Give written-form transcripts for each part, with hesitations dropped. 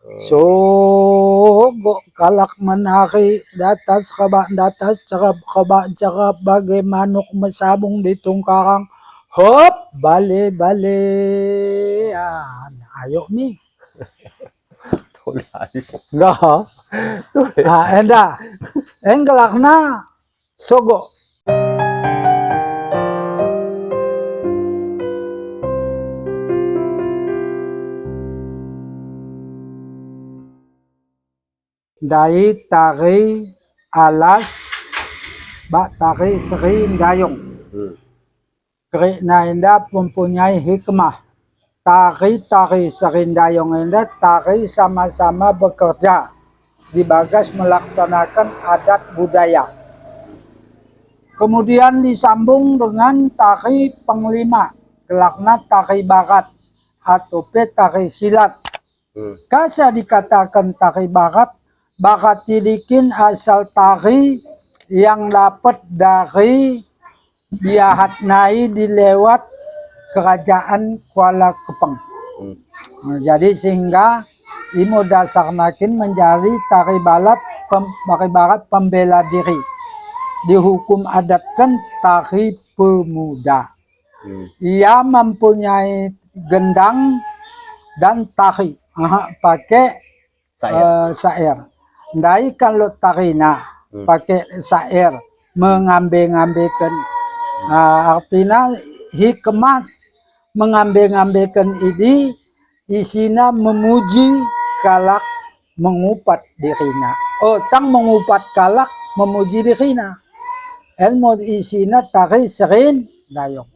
So kalak manaki datas kaba datas cakap bagaimana masabong di tungkarang hop bale bale ayo mi enggak enda engelak na sogo dari tari alas bak tari seri gayung kri na enda mempunyai hikmah tari serindayung enda tari sama-sama bekerja di bagas melaksanakan adat budaya. Kemudian disambung dengan tari penglima, gelakna tari barat atau tari silat. Kasa dikatakan tari barat, barat didikin asal tari yang dapat dari biahat nai dilewat kerajaan Kuala Kepeng. Jadi sehingga imo dasarnakin menjadi tari barat pembela diri. Dihukum adatkan tari pemuda. Ia mempunyai gendang dan tari. Pakai sair. Ndai kalau tarina pakai sair mengambil-ngambilkan. Artinya hikmah mengambil-ngambilkan ini isina memuji kalak mengupat dirina. Tang mengupat kalak memuji dirina. Ilmu isina tari serin dayung.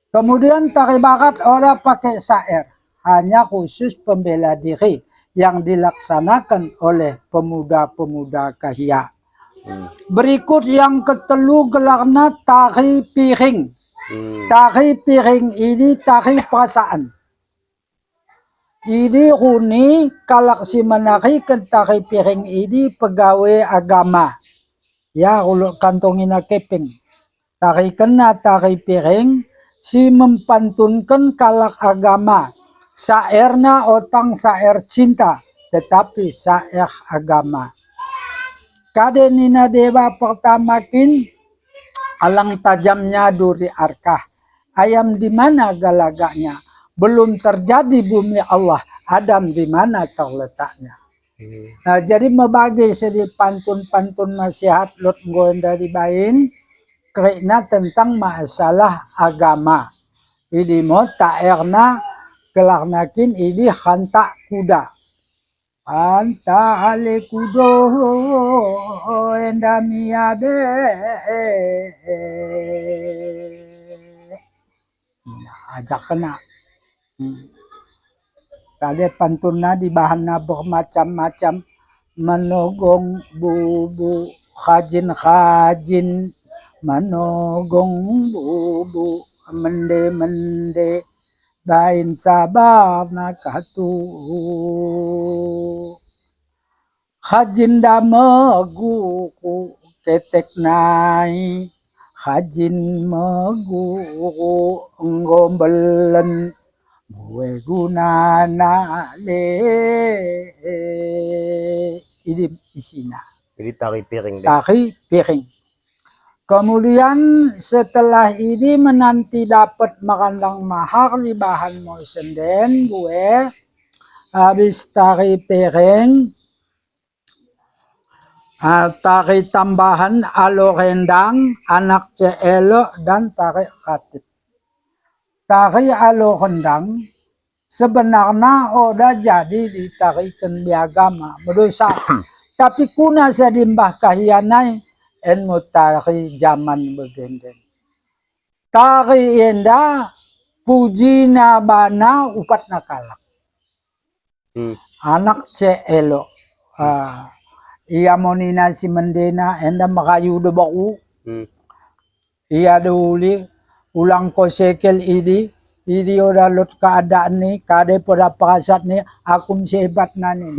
Kemudian tari barat orang pakai sair. Hanya khusus pembela diri yang dilaksanakan oleh pemuda-pemuda kahia. Berikut yang ketelu gelarna tari piring. Tari piring ini tari perasaan. Ini huni kalak si menarikan tari piring ini pegawai agama. Ya uluk kantongina keping. Tari kena tari piring si mempantunkan kalak agama. Sairna otang sair cinta, tetapi sair agama. Kade nina dewa pertama kin alang tajamnya duri arkah. Ayam di mana galagaknya? Belum terjadi bumi Allah. Adam di mana terletaknya? Nah, jadi membagi sedih pantun-pantun nasihat lot ngoen dari bain kerana tentang masalah agama. Ini mau taerna kelarnakin ini hantak kuda. Anta ale kudo endamiade. Ajak kena. Kali pantunna di bahanna bermacam-macam menogong bubu khajin menogong bubu mende bain sabar nakatu khajin damegu ketek nai khajin megu ngombelen gue gunana le ini isina. Jadi tari piring. Tari piring. Kemudian setelah ini menanti dapat merandang mahar di bahan mau senden gue habis tari piring tari tambahan alo rendang anak ceelo dan tari khatib. Tari alo rendang sebenarnya udah jadi ditarikan biagama berdosa. Tapi kuna sedimbah kahianai ilmu tari zaman begenden. Tari enda puji nabana upat nakalak. Anak ceelo. Ia monina si mendena enda makayu de bau. Ia duli ulang ko sekel ini udah lot keadaan nih kade pada perasat nih akum sehebat nani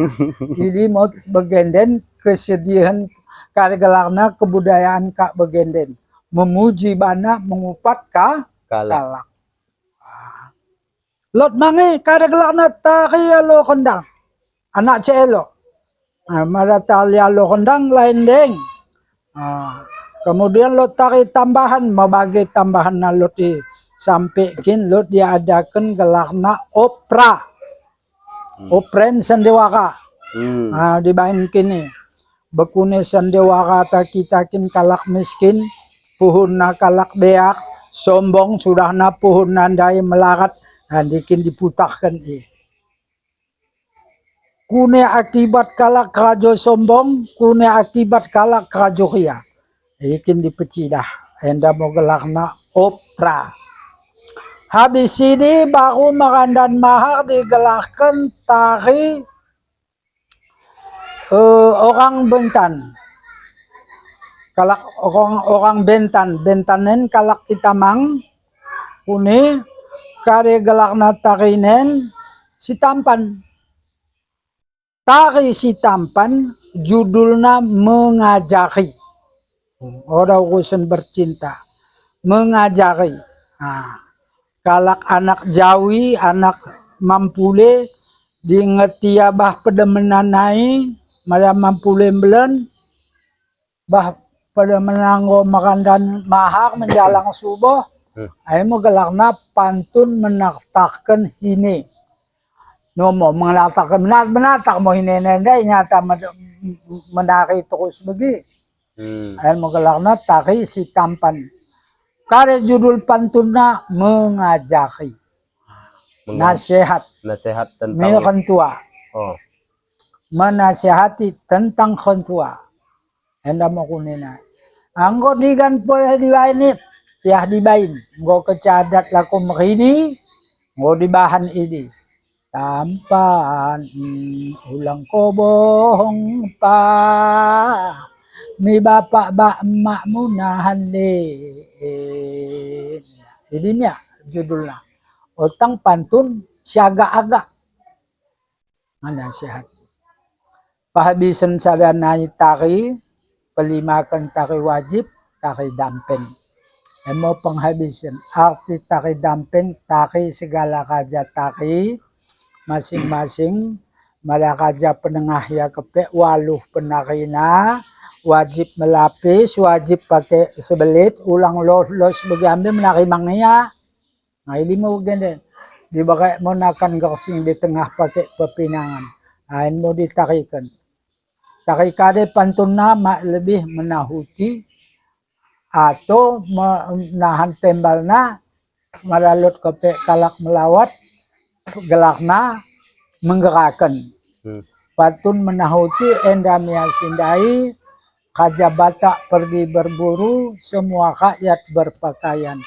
ini mau begenden kesedihan kargelarna kebudayaan kak begenden memuji bana mengupat kalak lot mange kargelarna tari lo kendang anak celo. Madatalya lo kendang lain deng. Kemudian lo tarik tambahan, membagi tambahan na lo di sampaikan lo diadakan gelakna opera. Opren sendewaka. Dibain kini. Bekune sendewaka takitakin kalak miskin. Puhun na kalak beak. Sombong sudah na puhun nandai melarat. Dikin diputahkan Kune akibat kalak kerajo sombong, kune akibat kalak kerajo ria. Ikin dipecidah. Enda mau gelakna opera. Habis ini baru makandan mahar digelakkan tari orang Bentan. Kalak orang Bentan. Bentanen kalak Itamang. Kune kare gelakna tarinen si tampan. Tari si tampan judulnya mengajari. Orang urusan bercinta. Mengajari. Kalak anak Jawi, anak Mampule, di ngetiabah pedemenan nai, malah Mampule belen, bah pedemenan makandan mahar menjalang subuh, ay mo galakna pantun menaktakan ini. Nomo menaktakan menatak mo hinenenday nyata menari terus begi. Ay mo galakna tari si tampan. Kare judul pantunna mengajari. Nasihat. Nasihat tentang orang tua. Menasihati tentang orang tua. Enda mo kunina. Anggo digan po dibain ni. Tiah dibain. Nggo kecadat laku meridi. Nggo dibahan ini. Tampan ulang kobong pa. Mi bapak bak emakmu nahan Ini ya judulnya. Otang pantun siaga-aga. Nasihat. Pahabisan sadanai tari. Pelimakan tari wajib. Tari dampen. Emo penghabisan. Arti tari dampen. Tari segala raja tari. Masing-masing. Malakaja penengah ya kepe. Waluh penarina. Wajib melapis. Wajib pakai sebelit. Ulang los bagi ambil menari mangnya. Nah ini mau gede. Dibagai mau nakan gersing di tengah pakai pepinangan. Nah ini mau ditarikan. Tarikade pantuna lebih menahuti. Atau menahan tembalna. Malalut kepe kalak melawat. Gelakna menggerakkan. Pantun menahuti endamia sindai. Kaja Batak pergi berburu. Semua rakyat berpakaian.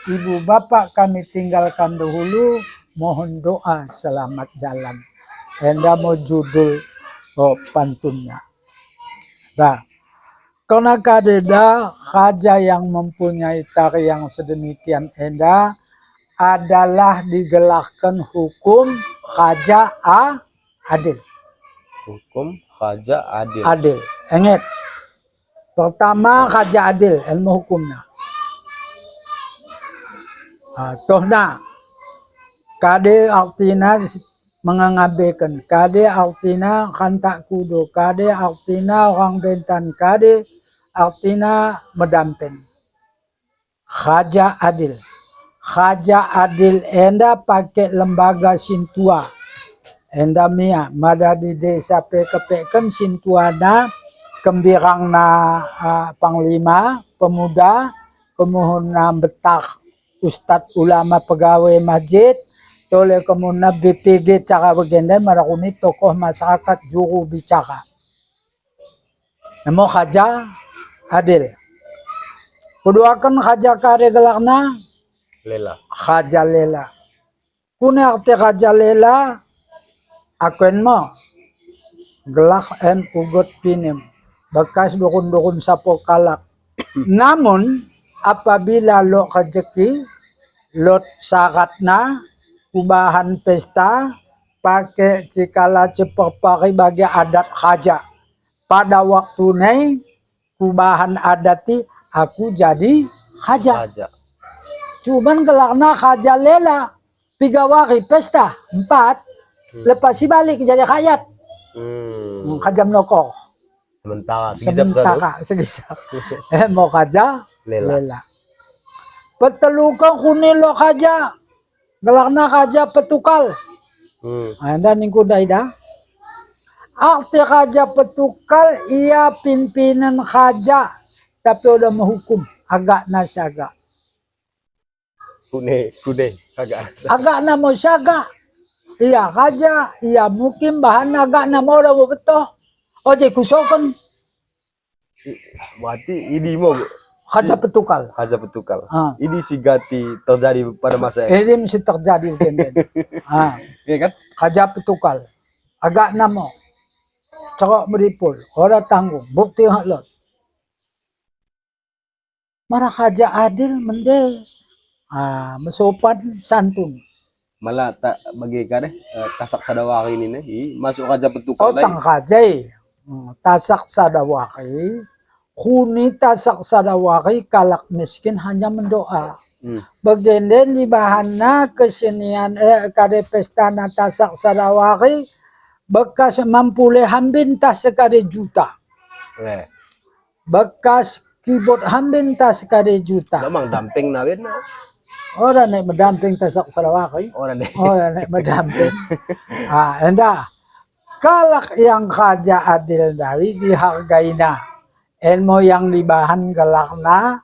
Ibu bapak kami tinggalkan dahulu. Mohon doa selamat jalan. Enda mau judul pantunnya. Nah, karena kadeda raja yang mempunyai tari yang sedemikian enda adalah digelakkan hukum raja adil. Hukum raja adil. Adil. Ingat. Pertama raja adil ilmu hukumnya. Tohna kade artina mengangabekan, kade artina kantak kudo, kade artina orang Bentan, kade artina medampen. Raja adil. Raja adil enda pakai lembaga sintua. Enda mia mada di desa pekepekan sintuana kembirang na panglima pemuda kemuhun na betah ustad ulama pegawai masjid tole kemudian BPG cara begenda marakuni tokoh masyarakat juru bicara. Namo raja adil. Keduakan raja kare gelakna lela. Raja lela. Kune arti raja lela akuen mo gelak ugot pinim. Bekas dukun-dukun sapo kalak. Namun apabila lo rezeki, lo syaratna, kubahan pesta, pakai cikala cepepari bagi adat raja. Pada waktu ini, kubahan adati aku jadi raja. Cuman gelakna raja lela, 3 hari pesta, 4, lepas si balik jadi rakyat. Kajam noko. Sementara sekejap satu. Sementara segisap. Mo kaja Lela. lela. Petelukan kunilo kaja. Galakna kaja petukal. Anda ningku daida. Arti kaja petukal ia pimpinan kaja. Tapi udah menghukum. Agak nasyaga. Kude agak Agak namo syaga. Iya kaja. Iya mungkin bahan agak namo udah betul. Oje kusokan. berarti ini mau Kaja petukal. Kaja petukal. Ah. Ini si gati terjadi pada masa Ini mesti terjadi mungkin. Iya kan? Kaja petukal. Agak namo. Cakap meripul. Orang tanggung. Bukti halot. Marah kaja adil mende. Mesopan santun. Malah tak bagi kade tasak sadawari ini nih masuk Kaja petukal Tang kajay. Tasak sadawaki. Kuni tasak sadawaki kalak miskin hanya mendoa. Bagian di bahana kesenian kade pesta na tasak sadawaki bekas mampule hambin tas sekade juta. Bekas keyboard hambin tas sekade juta. Memang damping nawin na. Orang naik mendamping tasak sadawaki. Orang deh. Orang naik mendamping. Endah. Kalak yang kaja adil dari dihargai na. Ilmu yang dibahan galakna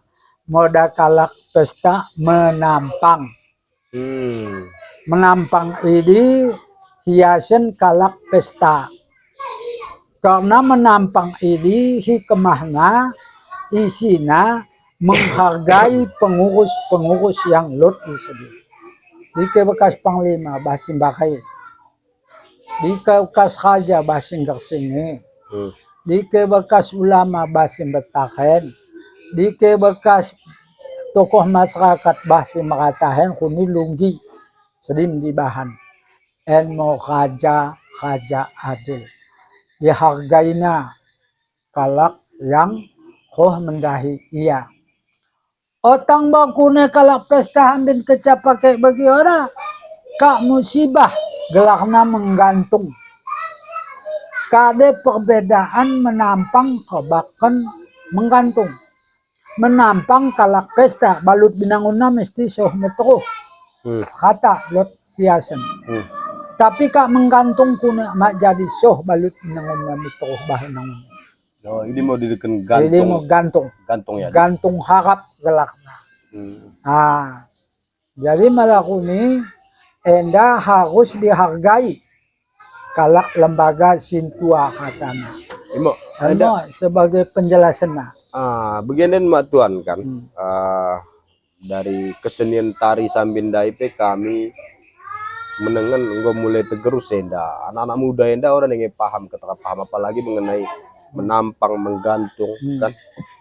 moda kalak pesta menampang. Menampang ini hiasan kalak pesta. Karena menampang ini hikmahna isina menghargai pengurus-pengurus yang lot disebut. Di bekas panglima basim bakai. Di bekas raja basim gersingi. Di bekas ulama basim betaken. Di bekas tokoh masyarakat basim makatahen kuni lunggi. Sedim di bahan. Ilmu kaja adil. Dihargai na kalak yang koh mendahi iya. Otang bakune kalak pesta hambin kecapake bagi orang. Kak musibah gelakna menggantung. Kade perbedaan menampang kebakan menggantung. Menampang kalak pesta balut binanguna mesti soh metro. Kata lot biasan. Tapi kak menggantung kuna mak jadi soh balut binanguna metro bahan. Oh, ini mau didekan gantung. Ini mau gantung. Gantung ya. Gantung harap gelakna. Jadi malakuni enda harus dihargai. Kalak lembaga sintua katanya. Imo, sebagai penjelasan. Begini mak tuan kan. Dari kesenian tari Sambin Daipe kami menengen enggak mulai tegerus enda. Anak-anak muda enda orang yang paham paham apalagi mengenai menampang menggantung kan.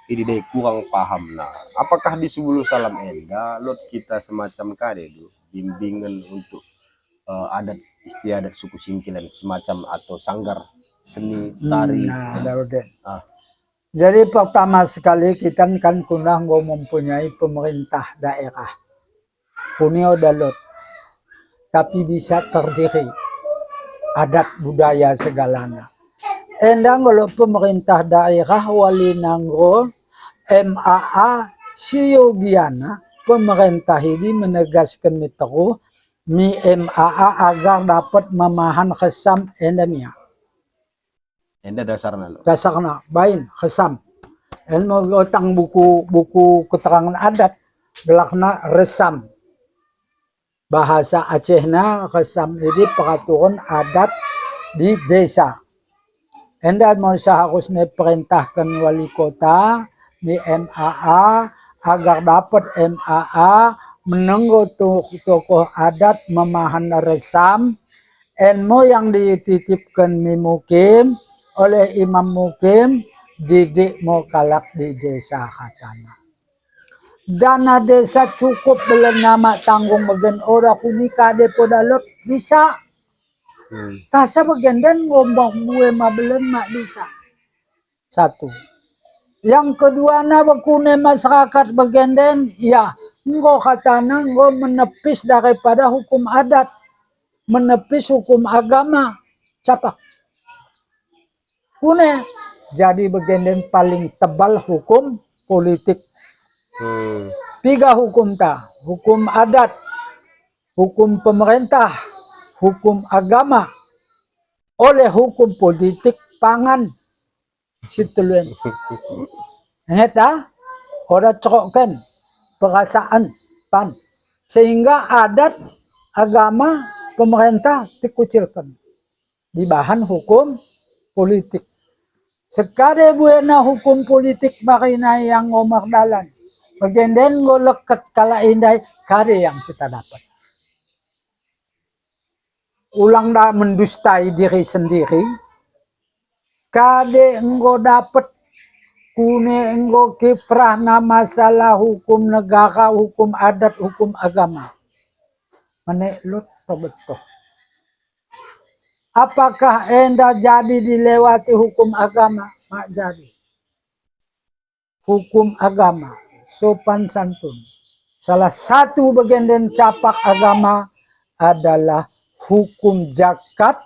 Ini deh kurang paham. Nah, apakah di Sebulu Salam enda lot kita semacam kade itu bimbingan untuk adat istiadat suku Singkilan semacam atau sanggar seni tari. Jadi pertama sekali kita kan kuna mempunyai pemerintah daerah. Kunio dalot. Tapi bisa terdiri adat budaya segalanya. Endang kalau pemerintah daerah wali nangro MAA Siogiana pemerintah ini menegaskan metro mi MAA agar dapat memahan khasam endemia. Enda dasarnya lo. Dasarnya bain khasam. En mau utang buku keterangan adat gelakna resam. Bahasa Acehna khasam ini peraturan adat di desa. Enda mau seharusnya perintahkan wali kota di MAA agar dapat MAA menunggu tokoh adat memahan resam. Ilmu yang dititipkan mukim oleh imam mukim didik mau kalak di desa katanya. Dana desa cukup belum nama tanggung bagian orang kuni kade podalot bisa. Tasa bagian dan ngomong gue mabelen mak bisa. Satu. Yang kedua na bakune masyarakat bagian dan ya engkau katana engkau menepis daripada hukum adat. Menepis hukum agama. Capak. Kune jadi bagian paling tebal hukum politik. Tiga hukum ta, hukum adat, hukum pemerintah, hukum agama, oleh hukum politik pangan. Situluen. Ngeta, ora cokkan perasaan pan. Sehingga adat, agama, pemerintah dikucilkan. Di bahan hukum politik. Sekade buena hukum politik marina yang ngomar dalan. Bagenden ngoleket kala inday kare yang kita dapat. Ulang dah mendustai diri sendiri. Kade enggo dapat kune enggo kiprah na masalah hukum negara, hukum adat, hukum agama. Menelut betul. Apakah enda jadi dilewati hukum agama? Mak jadi. Hukum agama, sopan santun. Salah satu bagian dan capak agama adalah hukum zakat,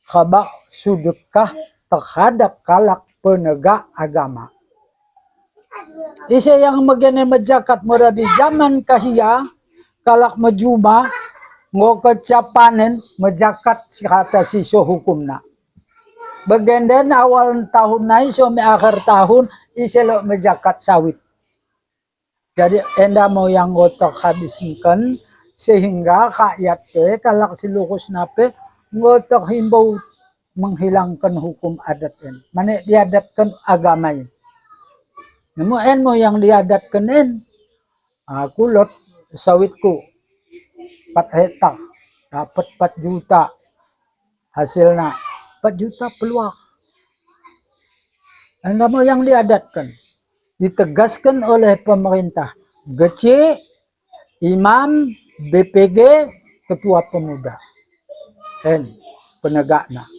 khabak sedekah terhadap kalak penegak agama. Isa yang bagian menjakat mula di zaman kahia, kalak majuma, ngokecapanen menjakat kata siso hukumna. Bagian dan awal tahun na iso me akhir tahun iselo menjakat sawit. Jadi enda mau yang ngotok habiskan sehingga rakyat pe kalak silurus nape ngotok himbau menghilangkan hukum adat en. Mana diadatkan agama ini. Namun mo yang diadatkan en. Aku lot sawitku 4 hektar dapat 4 juta hasilnya 4 juta peluang. Anda mau yang diadatkan ditegaskan oleh pemerintah GC, imam, BPG, ketua pemuda en penegakna.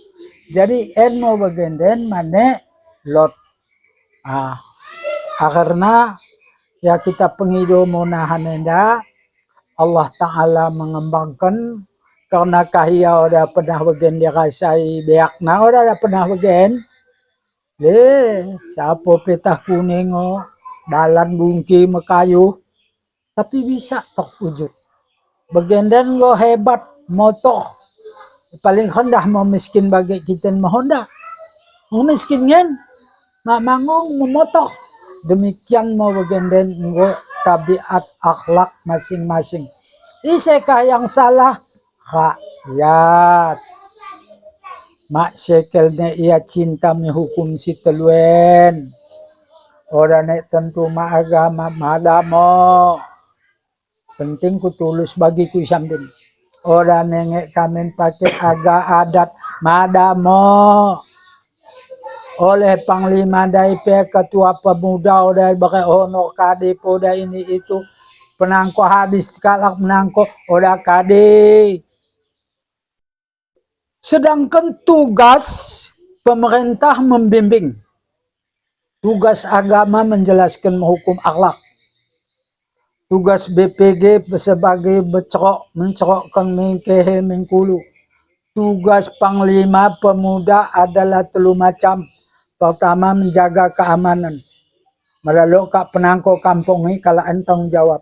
Jadi en mau bagenden mana lot akhirnya ya kita pengido mau nahan enda Allah Ta'ala mengembangkan karena kahia udah pernah bagian dirasai beakna udah pernah bagian siapa petah kuning dalan bungki mekayu tapi bisa tok wujud bagian dan go hebat motoh paling rendah mau miskin bagi kita mau honda mau miskin kan mak mangong memotoh demikian mau bagian dan go tabiat akhlak masing-masing. Isekah yang salah? Rakyat. Mak sekelnya ia cinta menghukum si teluen. Orang nek tentu mak agama madamo. Penting ku tulus bagiku sambil. Orang nengek kami pakai adat madamo. Oleh Panglima DAIP, Ketua Pemuda udah pakai honor kade poda ini itu penangko habis kalak menangko udah kade. Sedangkan tugas pemerintah membimbing, tugas agama menjelaskan hukum akhlak, tugas BPG sebagai mencerokkan mengkehe mengkulu. Tugas Panglima Pemuda adalah telu macam. Pertama menjaga keamanan. Melalui kak penangko kampung ini kalau tanggung jawab.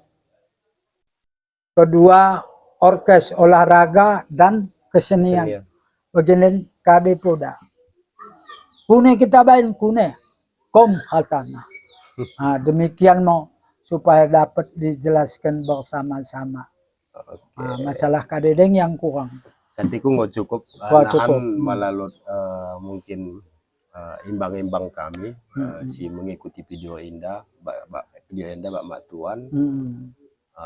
Kedua orkes olahraga dan kesenian. Begini kade poda. Kune kita bain kune. Kom katanya. Demikian mau supaya dapat dijelaskan bersama-sama. Masalah kadedeng yang kurang. Kantiku nggak cukup. Nahan melalui mungkin imbang-imbang kami si mengikuti video Indah, video Indah Mbak Matuan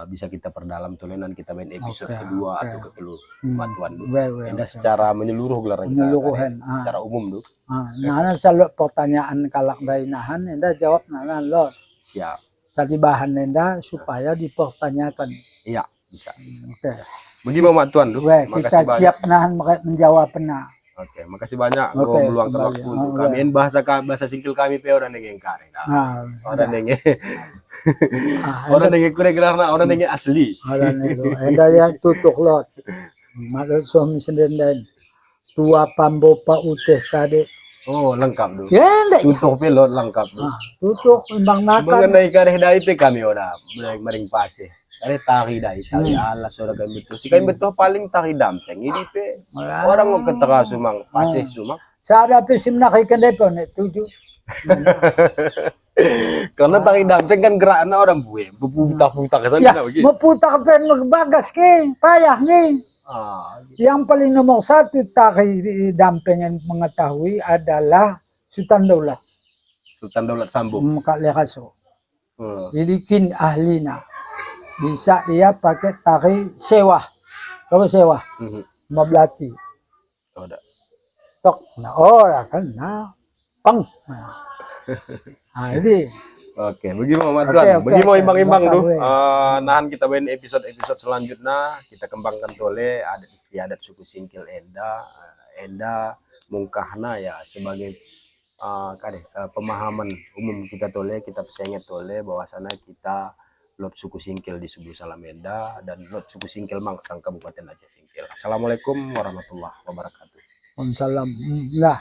bisa kita perdalam tulenan kita main episode kedua atau ketelu Matuan Indah secara menyeluruh gelar secara umum tuh. Nah, selalu pertanyaan kalak dainahan Indah jawab nah lo. Siap. Jadi bahan Indah supaya dipertanyakan. Iya bisa. Oke. Bagaimana Matuan tuh? Kita siap nahan menjawab pernah. Oke, makasih banyak gue meluangkan waktu untuk kami. Bahasa singkil kami pe orang nengeng kare. Orang nengeng. Orang nengeng kure gelarna orang nengeng asli. Orang nengeng. Enda yang tutuk lot. Maksud suami sendiri tua pambopa uteh kade Oh, lengkap dulu. Ya, enggak. Tutup pilot lengkap dulu. Tutup, imbang makan. Mengenai kareh dai pe kami ora maring pase. Kareh tari dai, tari alas ora kami betul. Si kami betul paling tari dampeng. Ini pe orang mau ketera sumang pase sumang. Sa ada pe sim nakikan dai po, ne, 7. Karena tari dampeng kan geraknya orang buwe, berputar-putar ke sana Ya, begitu. maputak pa magbagas ke, payah ni. Yang paling nomor 1 tari damping yang mengetahui adalah Sultan Daulat. Sultan Daulat Sambu. Kak Lekaso. Jadi kin ahlinya. Bisa dia pakai tari sewa. Kalau sewa, mabelati. Ada. Tok, nah ora kan, nah, pang. Nah, ini. Oke, bagi Muhammad Oke, Tuan, bagi mau imbang-imbang Bapak tuh, gue. nahan kita main episode selanjutnya, kita kembangkan tole adat istiadat suku Singkil Enda mungkahna ya sebagai pemahaman umum kita tole, kita pesenget tole bahwasanya kita lot suku Singkil di Subu Salamenda dan lot suku Singkil Mangsang Kabupaten Aceh Singkil. Assalamualaikum warahmatullahi wabarakatuh. Waalaikumsalam. Lah.